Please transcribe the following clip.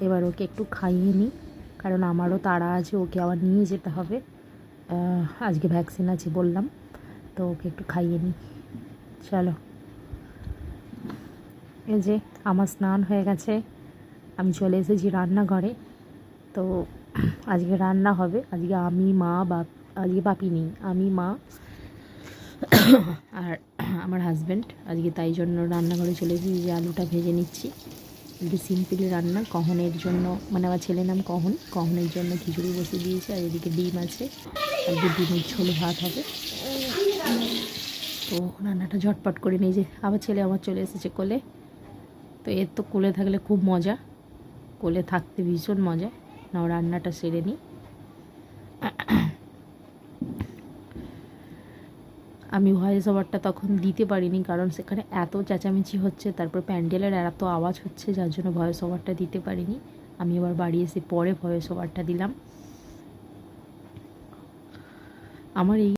এবার ওকে একটু খাইয়ে নিই, কারণ আমারও তাড়া আছে, ওকে আবার নিয়ে যেতে হবে। আজকে ভ্যাকসিন আছে বললাম, তো ওকে একটু খাইয়ে নিই। চলো, এই যে আমার স্নান হয়ে গেছে, আমি চলে এসেছি রান্নাঘরে। তো আজকে রান্না হবে, আজকে আমি মা আজকে বাপি নেই, আমি মা আর আমার হাজব্যান্ড আজকে, তাই জন্য রান্নাঘরে চলে এসেছি। যে আলুটা ভেজে নিচ্ছি, একটু সিম্পলি রান্না। কহনের জন্য, মানে আমার ছেলের নাম কহন, কহনের জন্য খিচুড়ি বসিয়ে দিয়েছে, আর এদিকে ডিম আছে, আজকে ডিমের ঝোল ভাত হবে। তো রান্নাটা ঝটপট করে নিয়ে, যে আবার ছেলে আমার চলে এসেছে কোলে। তো এর তো কোলে থাকলে খুব মজা, কোলে থাকতে ভীষণ মজা। নাও রান্নাটা সেরে নিই। আমি ভয়েস ওভারটা তখন দিতে পারিনি, কারণ সেখানে এত চেঁচামেচি হচ্ছে, তারপর প্যান্ডেলের এত আওয়াজ হচ্ছে, যার জন্য ভয়েস ওভারটা দিতে পারিনি। আমি আবার বাড়ি এসে পরে ভয়েস ওভারটা দিলাম। আমার এই